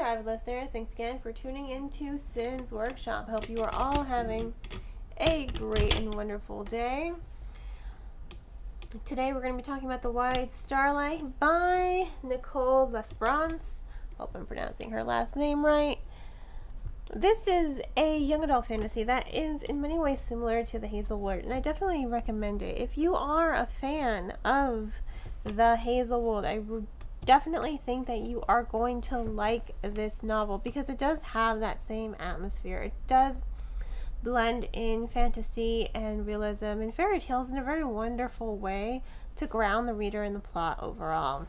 avid listeners. Thanks again for tuning into Sin's Workshop. Hope you are all having a great and wonderful day. Today we're going to be talking about The Wide Starlight by Nicole Lesperance. Hope I'm pronouncing her last name right. This is a young adult fantasy that is in many ways similar to The Hazelwood, and I definitely recommend it. If you are a fan of The Hazelwood, I definitely think that you are going to like this novel because it does have that same atmosphere. It does blend in fantasy and realism and fairy tales in a very wonderful way to ground the reader in the plot overall.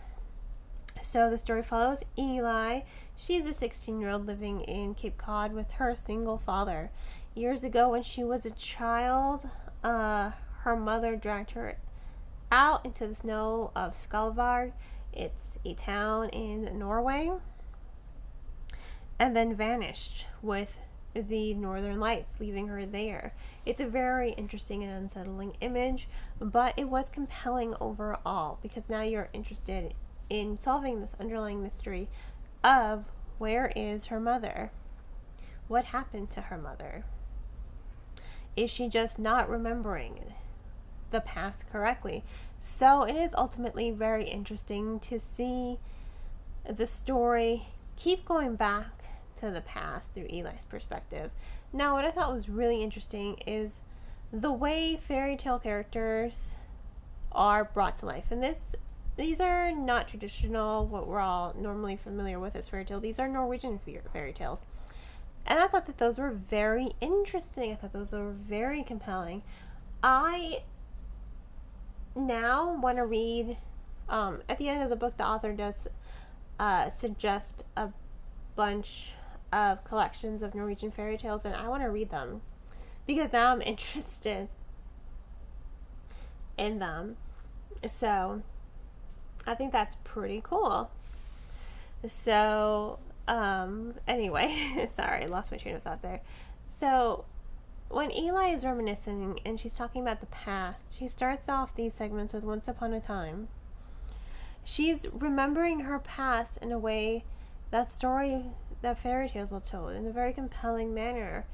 So the story follows Eli. She's a 16-year-old living in Cape Cod with her single father. Years ago when she was a child, her mother dragged her out into the snow of Skalvard. It's a town in Norway, and then vanished with the northern lights, leaving her there. It's a very interesting and unsettling image, but it was compelling overall because now you're interested in solving this underlying mystery of where is her mother? What happened to her mother? Is she just not remembering the past correctly? So it is ultimately very interesting to see the story keep going back to the past through Eli's perspective. Now, what I thought was really interesting is the way fairy tale characters are brought to life. And these are not traditional, what we're all normally familiar with as fairy tale. These are Norwegian fairy tales. And I thought that those were very interesting. I thought those were very compelling. I now want to read, at the end of the book, the author does suggest a bunch of collections of Norwegian fairy tales, and I want to read them because now I'm interested in them. So I think that's pretty cool. So anyway, sorry, I lost my train of thought there. So when Eli is reminiscing and she's talking about the past, she starts off these segments with once upon a time. She's remembering her past in a way that fairy tales are told in a very compelling manner.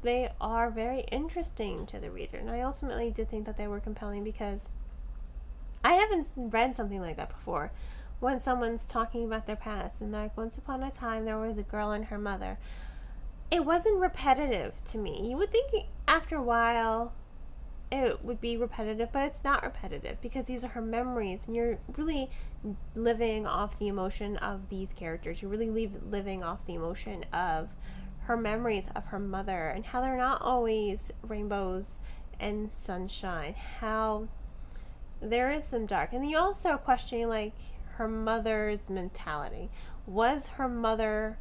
They are very interesting to the reader, and I ultimately did think that they were compelling because I haven't read something like that before. When someone's talking about their past and like, once upon a time there was a girl and her mother. It wasn't repetitive to me. You would think after a while it would be repetitive, but it's not repetitive because these are her memories, and you're really living off the emotion of these characters. You're really living off the emotion of her memories of her mother and how they're not always rainbows and sunshine, how there is some dark. And you also are questioning like her mother's mentality. Was her mother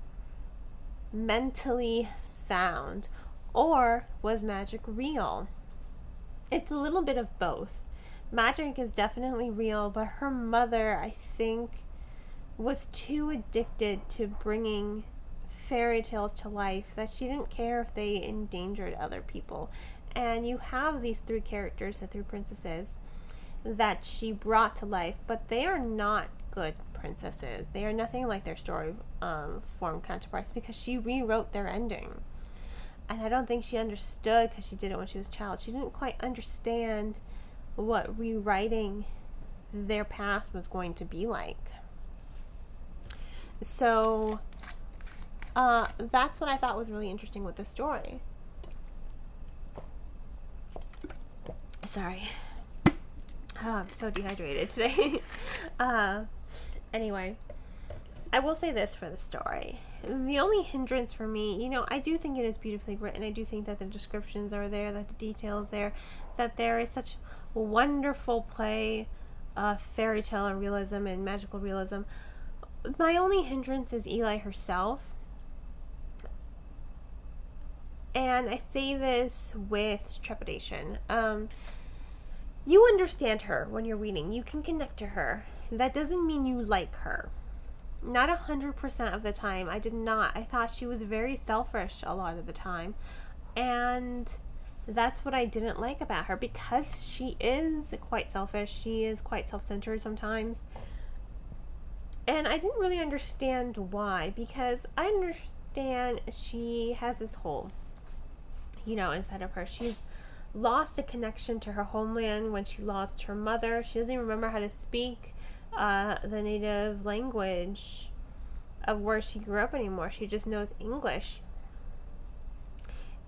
mentally sound, or was magic real? It's a little bit of both. Magic is definitely real, but her mother, I think, was too addicted to bringing fairy tales to life that she didn't care if they endangered other people. And you have these three characters, the three princesses, that she brought to life, but they are not good princesses. They are nothing like their story form counterparts because she rewrote their ending. And I don't think she understood, because she did it when she was a child. She didn't quite understand what rewriting their past was going to be like. So that's what I thought was really interesting with the story. Sorry. Oh, I'm so dehydrated today. Anyway, I will say this for the story. The only hindrance for me, I do think it is beautifully written. I do think that the descriptions are there, that the details there, that there is such wonderful play of fairy tale and realism and magical realism. My only hindrance is Eli herself. And I say this with trepidation. You understand her when you're reading. You can connect to her. That doesn't mean you like her. Not 100% of the time. I did not. I thought she was very selfish a lot of the time. And that's what I didn't like about her, because she is quite selfish. She is quite self-centered sometimes. And I didn't really understand why, because I understand she has this hole, inside of her. She's lost a connection to her homeland when she lost her mother. She doesn't even remember how to speak the native language of where she grew up anymore. She just knows English.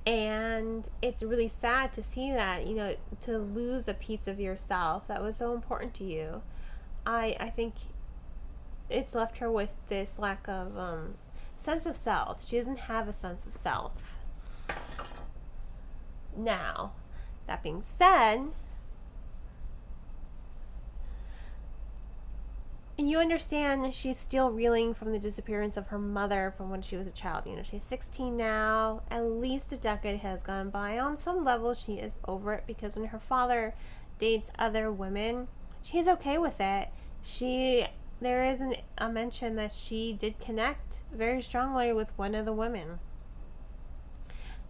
And it's really sad to see that, to lose a piece of yourself that was so important to you. I think it's left her with this lack of sense of self. She doesn't have a sense of self. Now, that being said, you understand she's still reeling from the disappearance of her mother from when she was a child. She's 16 now. At least a decade has gone by. On some level, she is over it, because when her father dates other women, she's okay with it. There is a mention that she did connect very strongly with one of the women.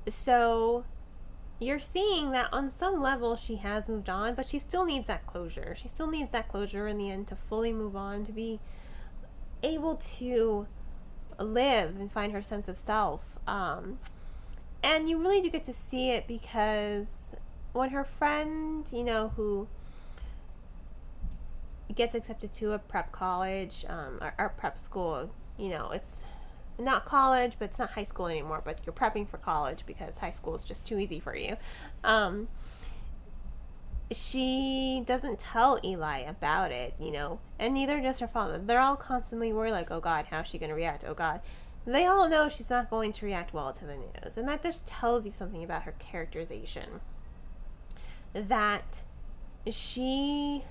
So you're seeing that on some level she has moved on, but she still needs that closure. She still needs that closure in the end to fully move on, to be able to live and find her sense of self. And you really do get to see it, because when her friend, who gets accepted to a prep college, or prep school, it's not college, but it's not high school anymore, but you're prepping for college because high school is just too easy for you. She doesn't tell Eli about it, and neither does her father. They're all constantly worried, like, oh God, how's she going to react? Oh God. They all know she's not going to react well to the news, and that just tells you something about her characterization. That she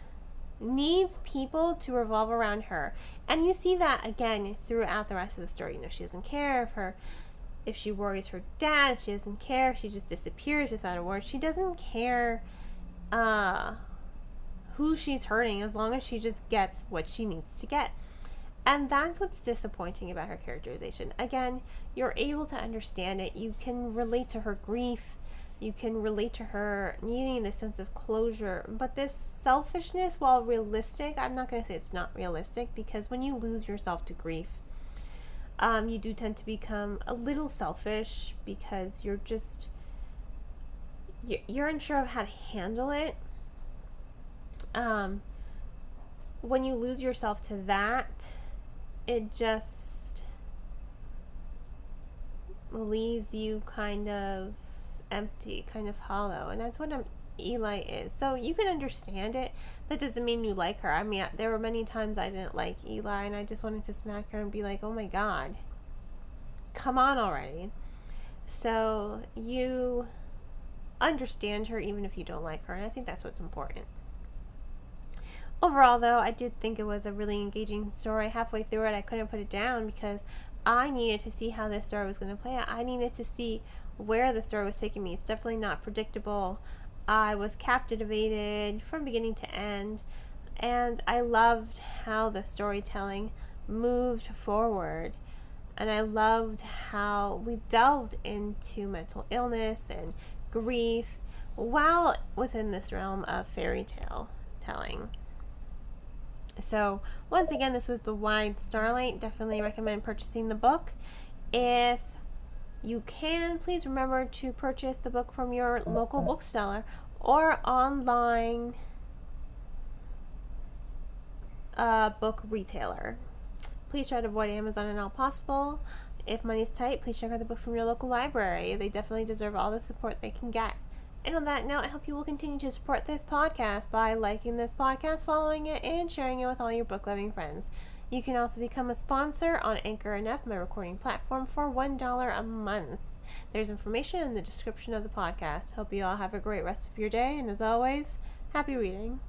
needs people to revolve around her. And you see that again throughout the rest of the story. She doesn't care if she worries her dad. She doesn't care. She just disappears without a word. She doesn't care who she's hurting, as long as she just gets what she needs to get. And that's what's disappointing about her characterization. Again, you're able to understand it. You can relate to her grief. You can relate to her needing this sense of closure. But this selfishness, while realistic, I'm not going to say it's not realistic, because when you lose yourself to grief, you do tend to become a little selfish, because you're unsure of how to handle it. When you lose yourself to that, it just leaves you kind of empty, kind of hollow, and that's what Eli is. So you can understand it. That doesn't mean you like her. I mean, there were many times I didn't like Eli, and I just wanted to smack her and be like, oh my God, come on already. So you understand her even if you don't like her, and I think that's what's important. Overall, though, I did think it was a really engaging story. Halfway through it, I couldn't put it down, because I needed to see how this story was going to play out. I needed to see where the story was taking me. It's definitely not predictable. I was captivated from beginning to end, and I loved how the storytelling moved forward, and I loved how we delved into mental illness and grief while within this realm of fairy tale telling. So once again, this was the Wide Starlight. Definitely recommend purchasing the book. If you can, please remember to purchase the book from your local bookseller or online book retailer. Please try to avoid Amazon and all possible. If money's tight, please check out the book from your local library. They definitely deserve all the support they can get. And on that note, I hope you will continue to support this podcast by liking this podcast, following it, and sharing it with all your book-loving friends. You can also become a sponsor on Anchor enough, my recording platform, for $1 a month. There's information in the description of the podcast. Hope you all have a great rest of your day, and as always, happy reading.